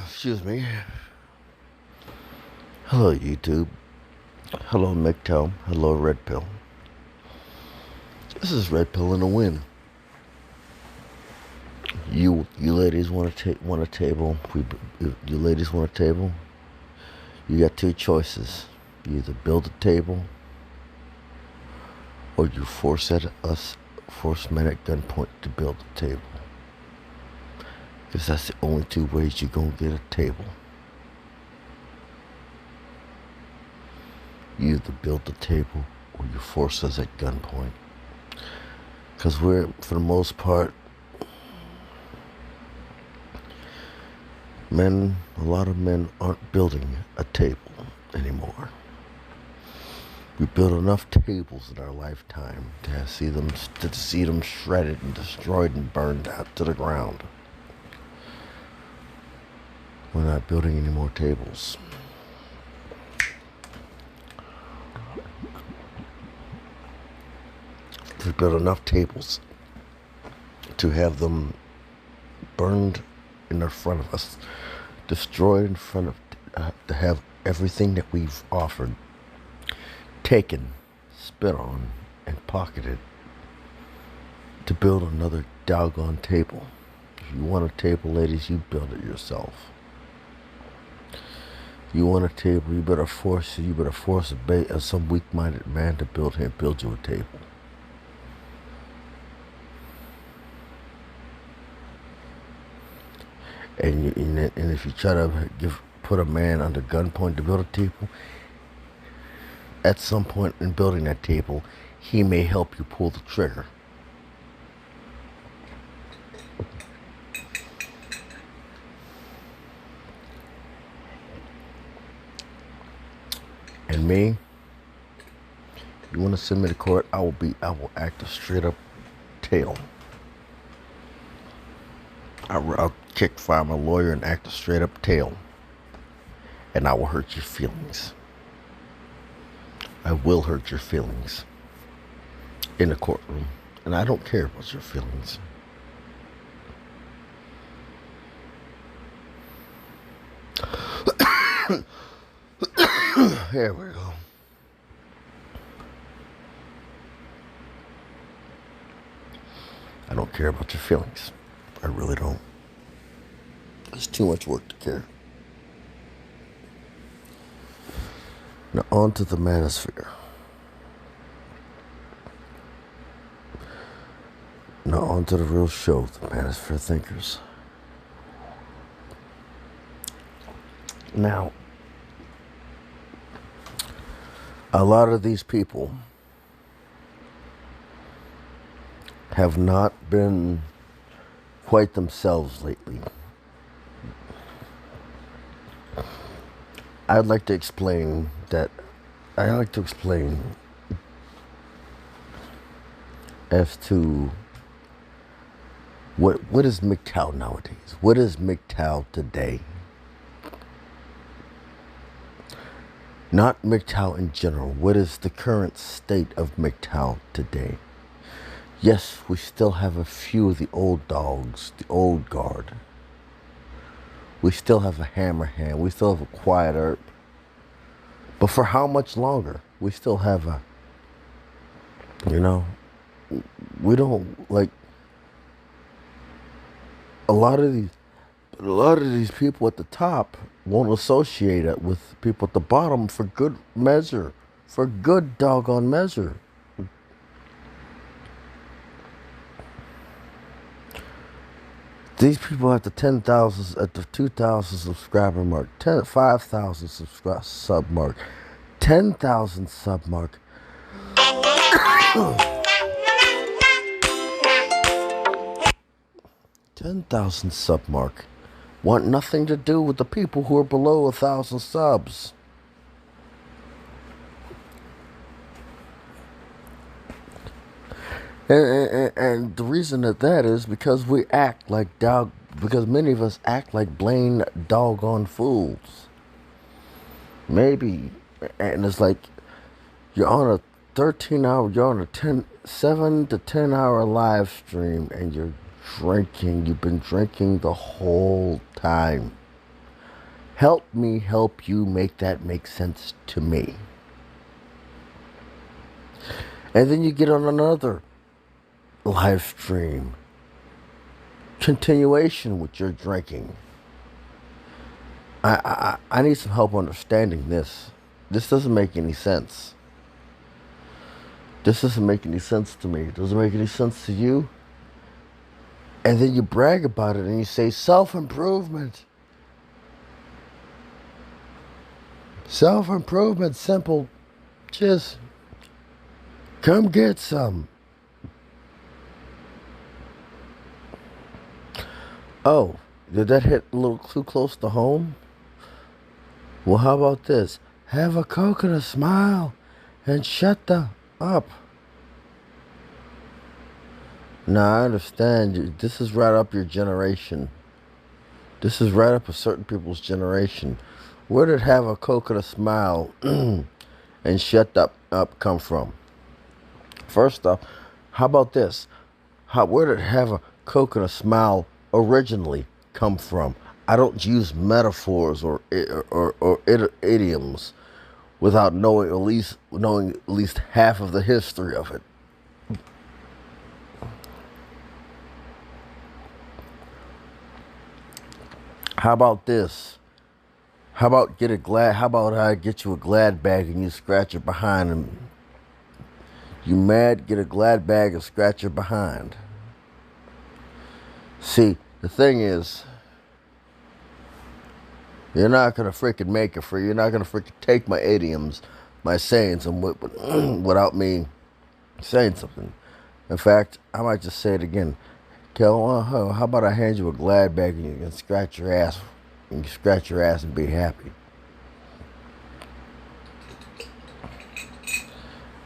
Excuse me. Hello, YouTube. Hello, MGTOW. Hello, Red Pill. This is Red Pill in the wind. You ladies want a table? You ladies want a table? You got two choices. You either build a table, or you force men at gunpoint to build a table. Because that's the only two ways you're gonna get a table. You either build the table or you force us at gunpoint. Because we're, for the most part, a lot of men aren't building a table anymore. We built enough tables in our lifetime to see them shredded and destroyed and burned out to the ground. We're not building any more tables. We built enough tables to have them burned in front of us, destroyed in front of, to have everything that we've offered taken, spit on, and pocketed to build another doggone table. If you want a table, ladies, you build it yourself. You want a table, you better force some weak-minded man to build you a table. And if you try to put a man under gunpoint to build a table, at some point in building that table, he may help you pull the trigger. And me, you want to send me to court, I will act a straight up tail. I'll fire my lawyer and act a straight up tail. And I will hurt your feelings. I will hurt your feelings in the courtroom. And I don't care about your feelings. Here we go. I don't care about your feelings. I really don't. It's too much work to care. Now on to the Manosphere. Now on to the real show, the Manosphere Thinkers. Now, a lot of these people have not been quite themselves lately. I'd like to explain as to what is MGTOW nowadays? What is MGTOW today? Not MGTOW in general. What is the current state of MGTOW today? Yes, we still have a few of the old dogs, the old guard. We still have a hammer hand. We still have a quiet herb. But for how much longer? We still have we don't like a lot of these people at the top won't associate it with people at the bottom for good measure, for good doggone measure. These people at the 10,000, at the 2,000 subscriber mark, 5,000 sub mark, 10,000 sub mark. 10,000 sub mark want nothing to do with the people who are below 1,000 subs. And the reason that is because because many of us act like plain doggone fools. Maybe, and it's like you're on a 7 to 10 hour live stream and you're drinking. You've been drinking the whole time. Help me help you make that make sense to me. And then you get on another live stream. Continuation with your drinking. I need some help understanding this. This doesn't make any sense. This doesn't make any sense to me. It doesn't make any sense to you. And then you brag about it and you say self-improvement. Self-improvement, simple. Just come get some. Oh, did that hit a little too close to home? Well, how about this? Have a coconut smile and shut the up. Now, I understand you. This is right up your generation. This is right up a certain people's generation. Where did have a coconut smile and shut up come from? First off, how about this? Where did have a coconut smile originally come from? I don't use metaphors or idioms without knowing at least half of the history of it. How about this? How about I get you a Glad bag and you scratch your behind and you mad, get a Glad bag and scratch your behind. See, the thing is, you're not going to freaking make it free. You're not going to freaking take my idioms, my sayings, and without me saying something. In fact, I might just say it again. Kel, how about I hand you a Glad bag and you can scratch your ass, and you scratch your ass and be happy.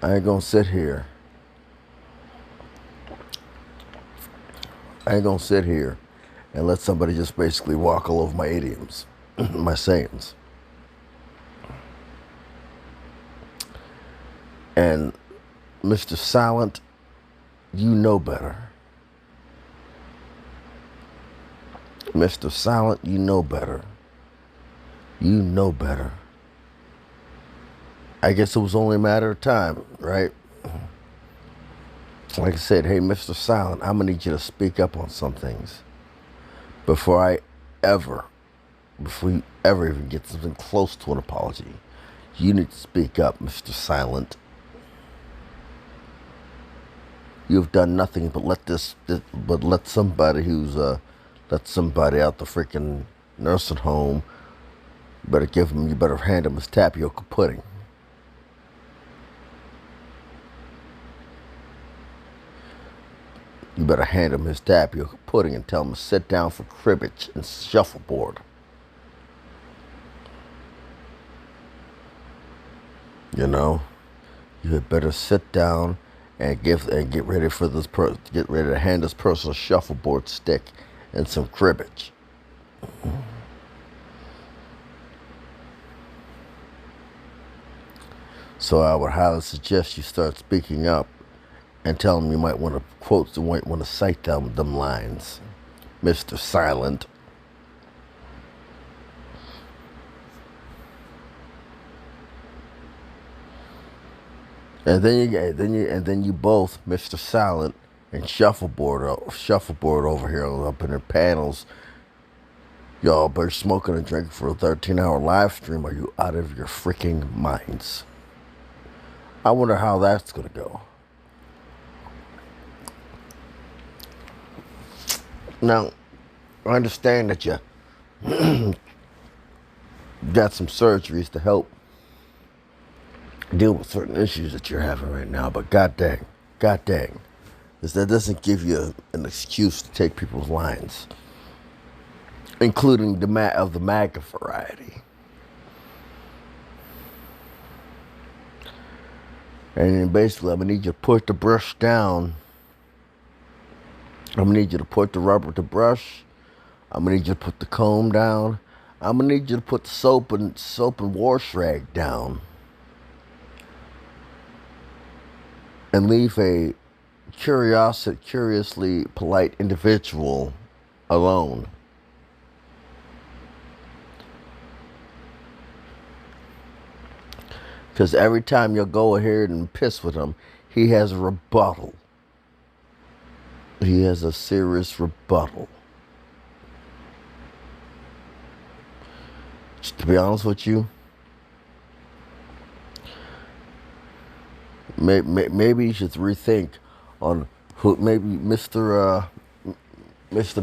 I ain't gonna sit here. And let somebody just basically walk all over my idioms, my sayings. And Mr. Silent, you know better. Mr. Silent, you know better. You know better. I guess it was only a matter of time, right? Like I said, hey, Mr. Silent, I'm going to need you to speak up on some things before you ever even get something close to an apology. You need to speak up, Mr. Silent. You've done nothing but let somebody let somebody out the freaking nursing home. You better hand him his tapioca pudding. You better hand him his tapioca pudding and tell him to sit down for cribbage and shuffleboard. You know, you had better sit down and get ready to hand this person a shuffleboard stick and some cribbage. So I would highly suggest you start speaking up and tell them you might want to quote, you might want to cite them lines, Mr. Silent. And then you both, Mr. Silent and Shuffleboard over here up in their panels. Y'all better smoking and drinking for a 13-hour live stream. Are you out of your freaking minds? I wonder how that's gonna go. Now, I understand that you got some surgeries to help deal with certain issues that you're having right now, but god dang, that doesn't give you an excuse to take people's lines, including the MAGA variety. And basically, I'm gonna need you to put the brush down. I'm gonna need you to put the rubber to brush. I'm gonna need you to put the comb down. I'm gonna need you to put the soap and wash rag down. And leave a curiously polite individual alone. Because every time you'll go ahead and piss with him, he has a rebuttal. He has a serious rebuttal. Just to be honest with you, maybe you should rethink on who. Maybe Mr.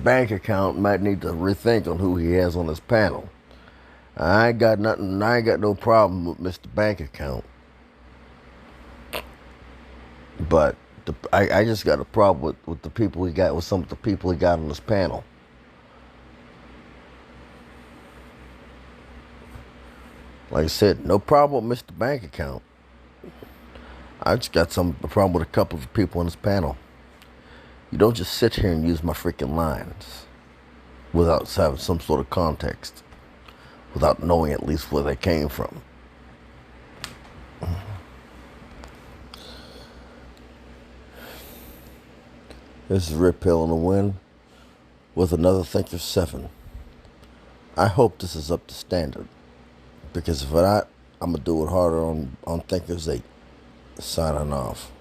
Bank Account might need to rethink on who he has on his panel. I ain't got nothing. I ain't got no problem with Mr. Bank Account, but I just got a problem with the people he got, with some of the people he got on his panel. Like I said, no problem with Mr. Bank Account. I just got some problem with a couple of people on this panel. You don't just sit here and use my freaking lines without having some sort of context, without knowing at least where they came from. This is Rip Hill in the Wind with another Thinker 7. I hope this is up to standard, because if not, I'm going to do it harder on Thinkers 8. Signing off.